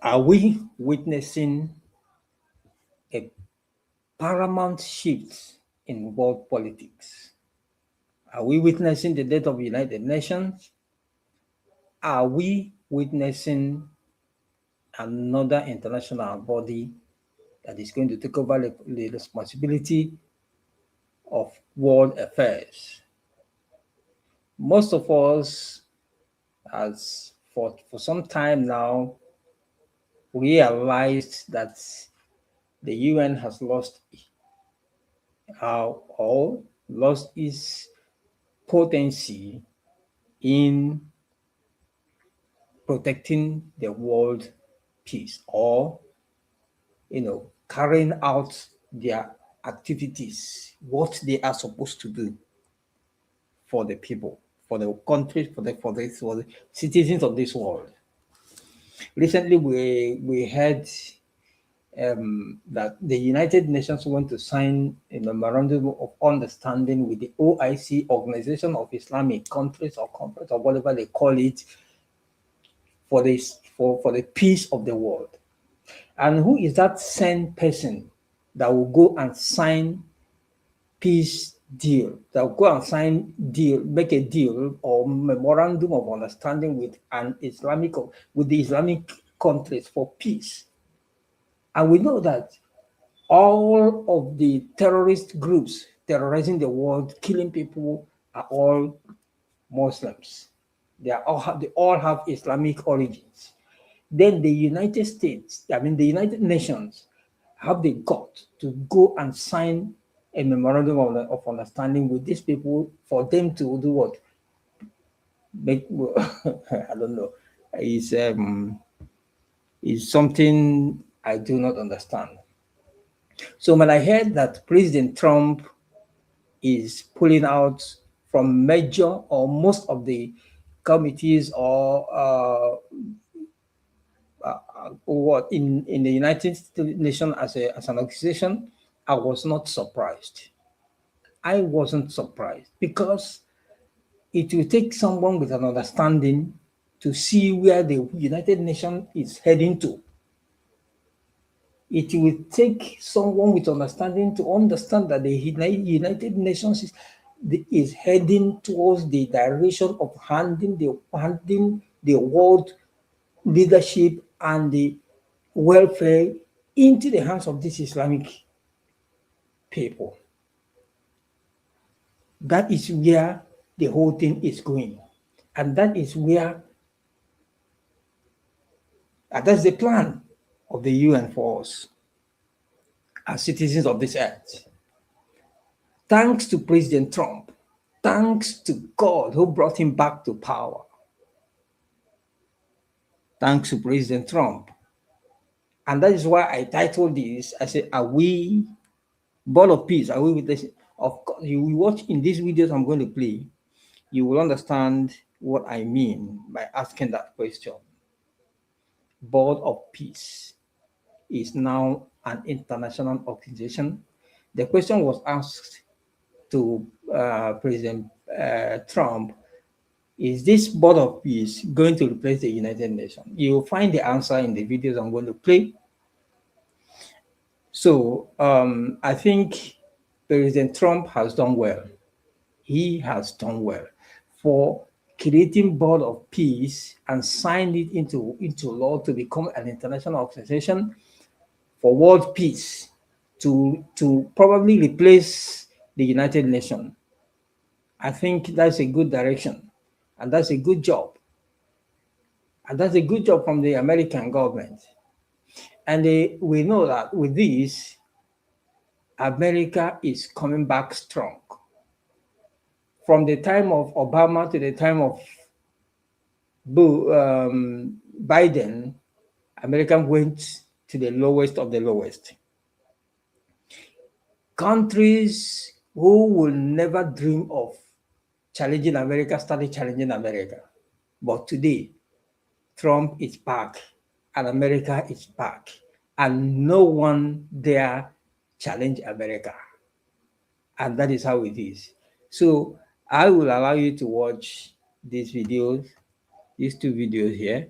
Are we witnessing a paramount shift in world politics? Are we witnessing the death of the United Nations? Are we witnessing another international body that is going to take over the responsibility of world affairs? Most of us, as for some time now, realized that the UN has lost or lost its potency in protecting the world peace, or carrying out their activities, what they are supposed to do for the people, for the countries, for the citizens of this world. Recently, we heard that the United Nations want to sign a memorandum of understanding with the OIC, Organization of Islamic Countries or Conference or whatever they call it, for the peace of the world. And who is that same person that will go and sign peace deal, that will go and make a deal or memorandum of understanding with the Islamic countries for peace? And we know that all of the terrorist groups terrorizing the world, killing people, are all Muslims. They all have Islamic origins. Then the United States, the United Nations, have the gut to go and sign a memorandum of understanding with these people for them to do what? Make I don't know. Is something I do not understand. So when I heard that President Trump is pulling out from major or most of the committees or what in the United Nations as an organization, I was not surprised. I wasn't surprised because it will take someone with an understanding to see where the United Nations is heading to. It will take someone with understanding to understand that the United Nations is heading towards the direction of handing the world leadership and the welfare into the hands of these Islamic people. That is where the whole thing is going. And that is where, that's the plan of the UN for us as citizens of this earth. Thanks to President Trump, thanks to God who brought him back to power. Thanks to President Trump. And that is why I titled this, I said, are we ball of peace? Are we with this? Of course, you will watch in these videos I'm going to play, you will understand what I mean by asking that question. Board of Peace is now an international organization. The question was asked to President Trump, is this Board of Peace going to replace the United Nations? You'll find the answer in the videos I'm going to play. So I think President Trump has done well. He has done well for creating Board of Peace and signed it into law to become an international organization for world peace, to probably replace the United Nations. I think that's a good direction, and that's a good job. And that's a good job from the American government. And we know that with this, America is coming back strong. From the time of Obama to the time of Biden, America went to the lowest of the lowest. Countries who will never dream of challenging America started challenging America. But today, Trump is back and America is back, and no one dare challenge America. And that is how it is. So I will allow you to watch these videos, these two videos here.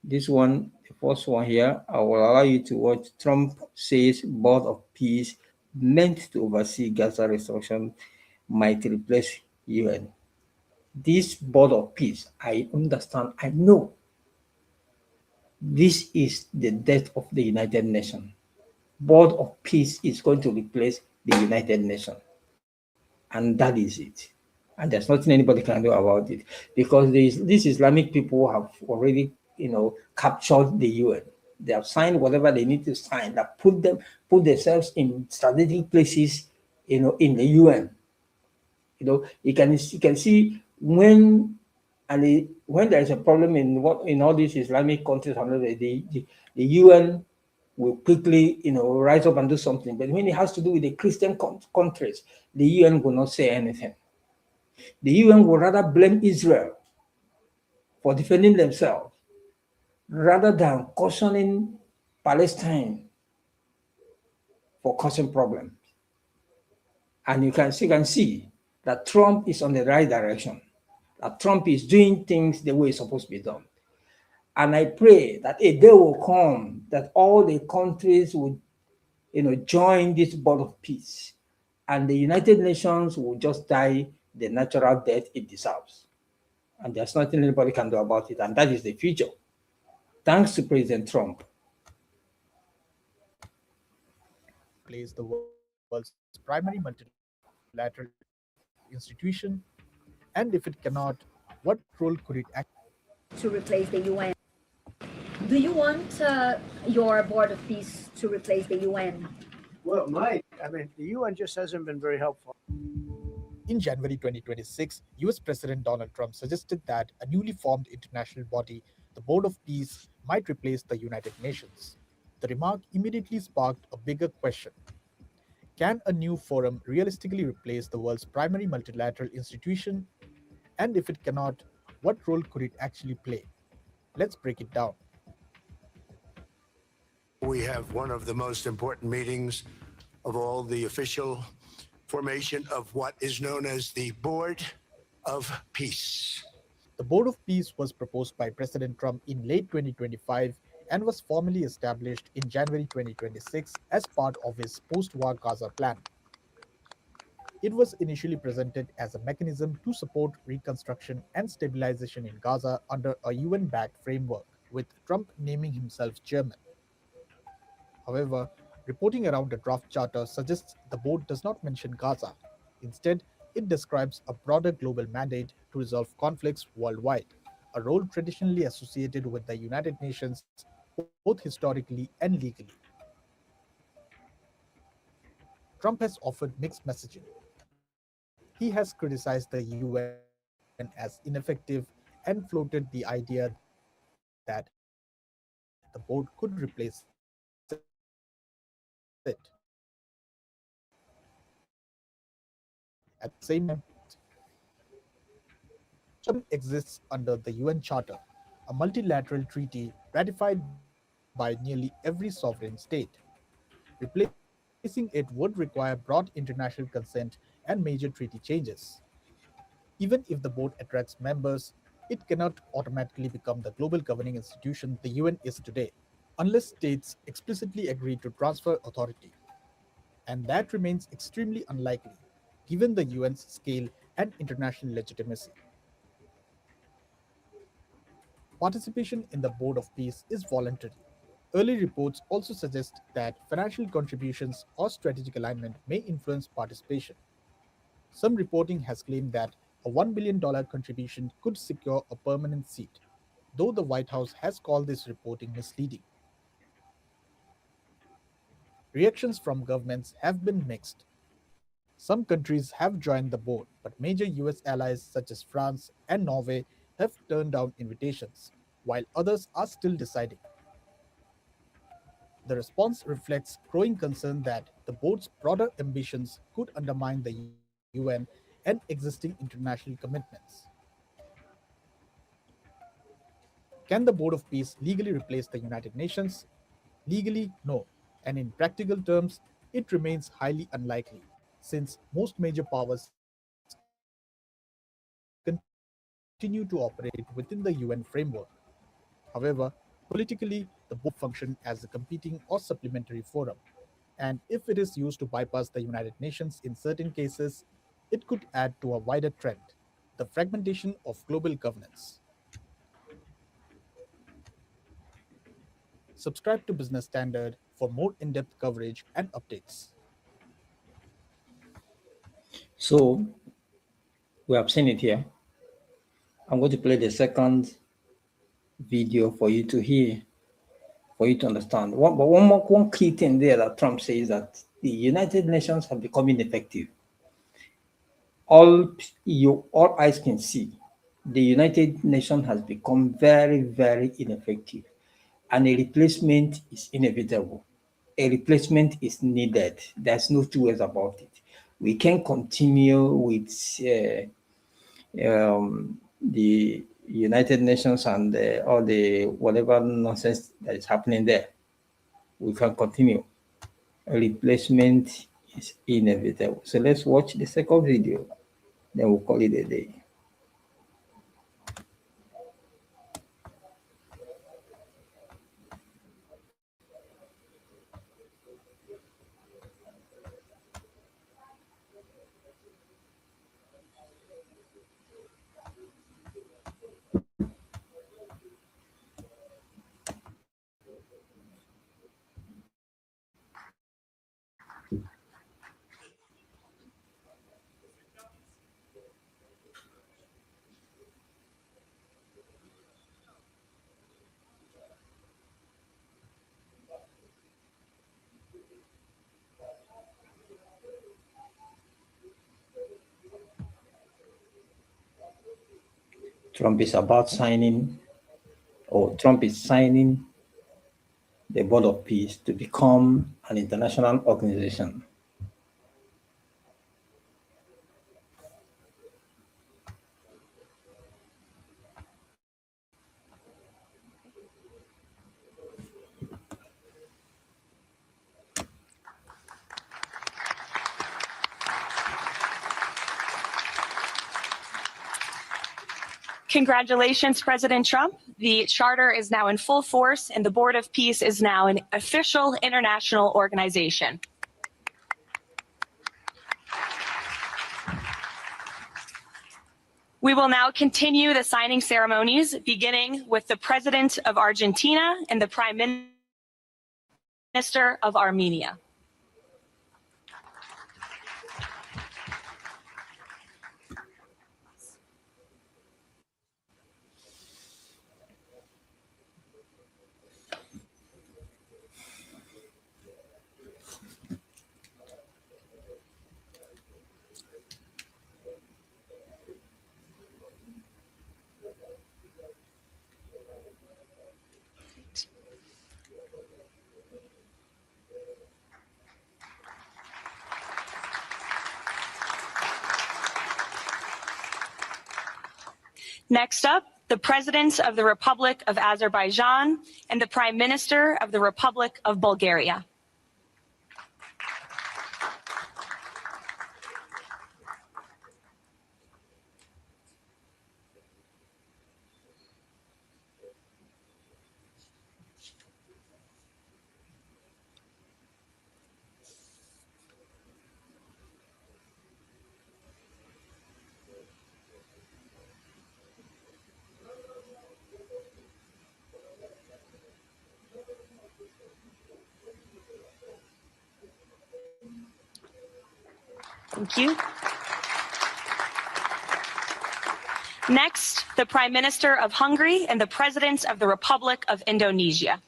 This one, the first one here, I will allow you to watch. Trump says Board of Peace meant to oversee Gaza restoration might replace UN. This Board of Peace, I understand, I know this is the death of the United Nations. Board of Peace is going to replace the United Nations, and that is it. And there's nothing anybody can do about it because these Islamic people have already, captured the UN. They have signed whatever they need to sign that put themselves in strategic places, in the UN. You can see when there is a problem in all these Islamic countries, the UN will quickly, rise up and do something. But when it has to do with the Christian countries, the UN will not say anything. The UN would rather blame Israel for defending themselves rather than cautioning Palestine for causing problems. And you can see that Trump is on the right direction, that Trump is doing things the way it's supposed to be done. And I pray that a day will come that all the countries would, join this board of peace, and the United Nations will just die the natural death it deserves. And there's nothing anybody can do about it. And that is the future. Thanks to President Trump. Replace the world's primary multilateral institution? And if it cannot, what role could it actually play? To replace the UN. Do you want your board of peace to replace the UN? Well, Mike, I mean, the UN just hasn't been very helpful. In January 2026, US President Donald Trump suggested that a newly formed international body, the Board of Peace, might replace the United Nations. The remark immediately sparked a bigger question. Can a new forum realistically replace the world's primary multilateral institution? And if it cannot, what role could it actually play? Let's break it down. We have one of the most important meetings of all, the official formation of what is known as the Board of Peace. The Board of Peace was proposed by President Trump in late 2025 and was formally established in January 2026 as part of his post war Gaza plan. It was initially presented as a mechanism to support reconstruction and stabilization in Gaza under a UN backed framework, with Trump naming himself chairman. However, reporting around the draft charter suggests the board does not mention Gaza. Instead, it describes a broader global mandate to resolve conflicts worldwide, a role traditionally associated with the United Nations both historically and legally. Trump has offered mixed messaging. He has criticized the UN as ineffective and floated the idea that the board could replace it. At the same time, UN exists under the UN Charter, a multilateral treaty ratified by nearly every sovereign state. Replacing it would require broad international consent and major treaty changes. Even if the board attracts members, it cannot automatically become the global governing institution the UN is today, unless states explicitly agree to transfer authority. And that remains extremely unlikely, given the UN's scale and international legitimacy. Participation in the Board of Peace is voluntary. Early reports also suggest that financial contributions or strategic alignment may influence participation. Some reporting has claimed that a $1 billion contribution could secure a permanent seat, though the White House has called this reporting misleading. Reactions from governments have been mixed. Some countries have joined the board, but major US allies such as France and Norway have turned down invitations, while others are still deciding. The response reflects growing concern that the board's broader ambitions could undermine the UN and existing international commitments. Can the Board of Peace legally replace the United Nations? Legally, no, and in practical terms, it remains highly unlikely, since most major powers continue to operate within the UN framework. However, the board can still play a role. Politically, the board function as a competing or supplementary forum, and if it is used to bypass the United Nations in certain cases, it could add to a wider trend, the fragmentation of global governance. Subscribe to Business Standard for more in-depth coverage and updates. So we have seen it here. I'm going to play the second video for you to hear, for you to understand. One key thing there that Trump says that the United Nations have become ineffective. All eyes can see the United Nations has become very, very ineffective, and a replacement is inevitable. A replacement is needed. There's no two ways about it. We can't continue with the United Nations and all the whatever nonsense that is happening there. We can continue. A replacement is inevitable. So let's watch the second video, then we'll call it a day. Trump is about signing, or Trump is signing the Board of Peace to become an international organization. Congratulations, President Trump. The charter is now in full force, and the Board of Peace is now an official international organization. We will now continue the signing ceremonies, beginning with the President of Argentina and the Prime Minister of Armenia. Next up, the President of the Republic of Azerbaijan and the Prime Minister of the Republic of Bulgaria. Thank you. Next, the Prime Minister of Hungary and the President of the Republic of Indonesia.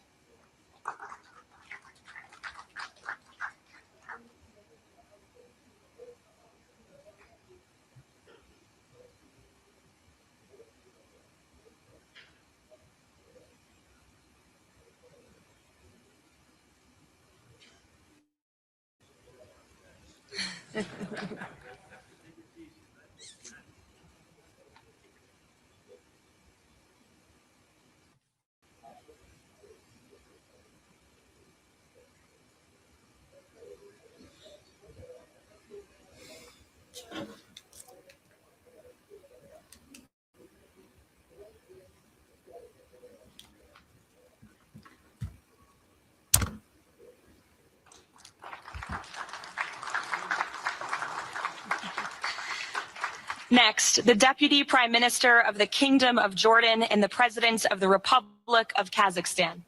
Next, the Deputy Prime Minister of the Kingdom of Jordan and the President of the Republic of Kazakhstan.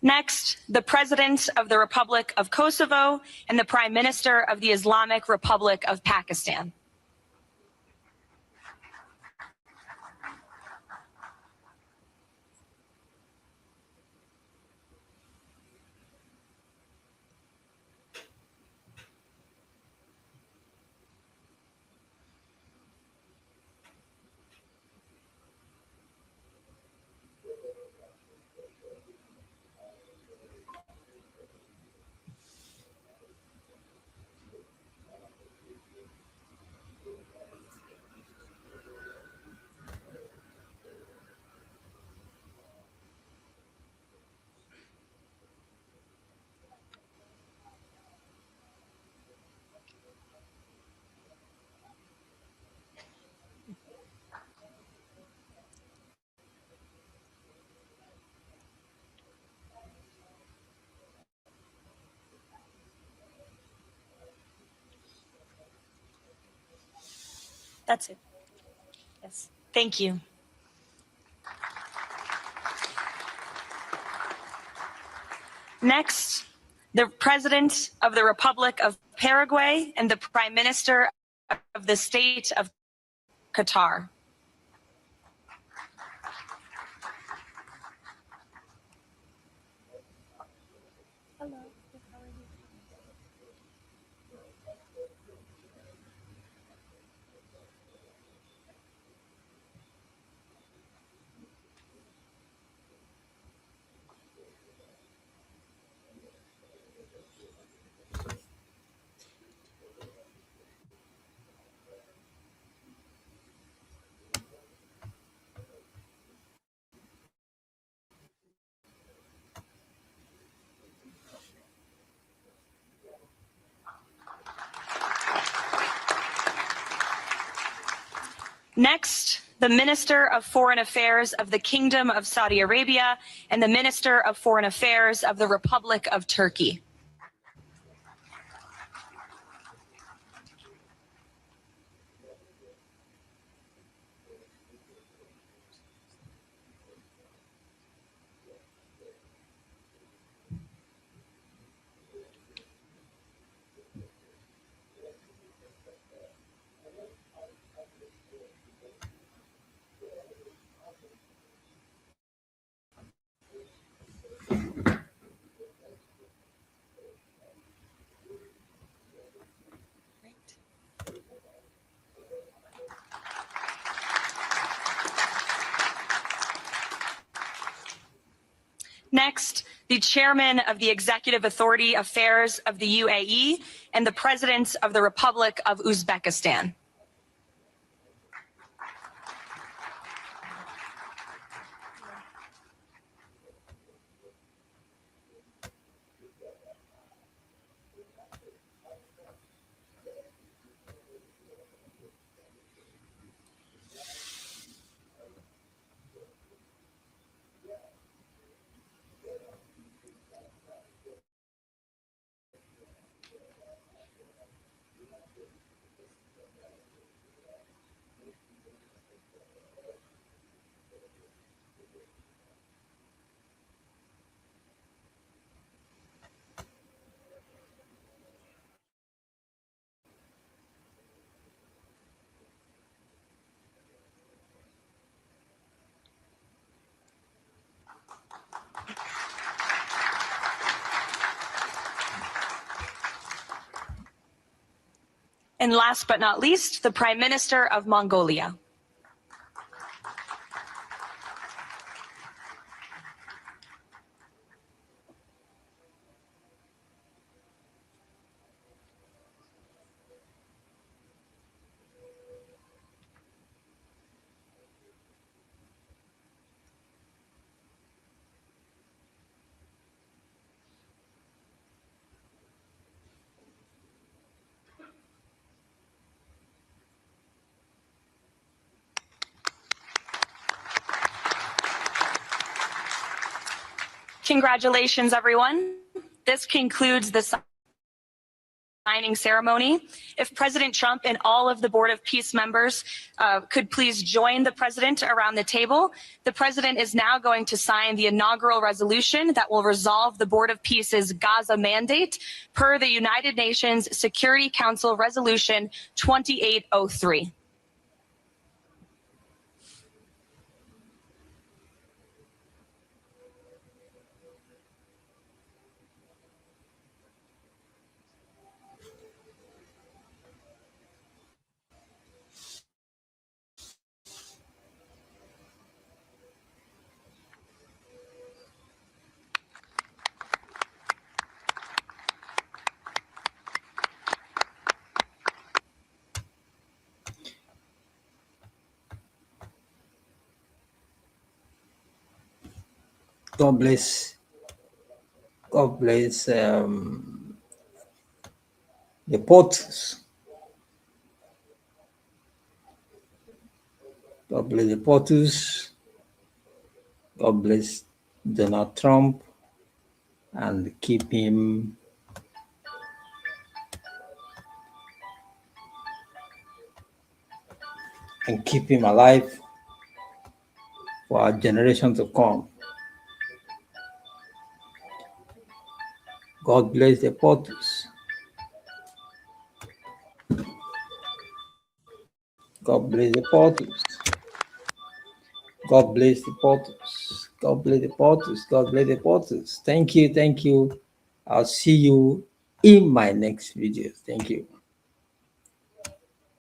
Next, the President of the Republic of Kosovo and the Prime Minister of the Islamic Republic of Pakistan. That's it. Yes. Thank you. Next, the President of the Republic of Paraguay and the Prime Minister of the State of Qatar. Next, the Minister of Foreign Affairs of the Kingdom of Saudi Arabia and the Minister of Foreign Affairs of the Republic of Turkey. Next, the Chairman of the Executive Authority Affairs of the UAE and the President of the Republic of Uzbekistan. And last but not least, the Prime Minister of Mongolia. Congratulations, everyone. This concludes the signing ceremony. If President Trump and all of the Board of Peace members could please join the president around the table. The president is now going to sign the inaugural resolution that will resolve the Board of Peace's Gaza mandate per the United Nations Security Council Resolution 2803. God bless. God bless the portals. God bless the portals. God bless Donald Trump and keep him alive for our generation to come. God bless the portals. God bless the portals. God bless the portals. God bless the portals. God bless the portals. Thank you. Thank you. I'll see you in my next video. Thank you.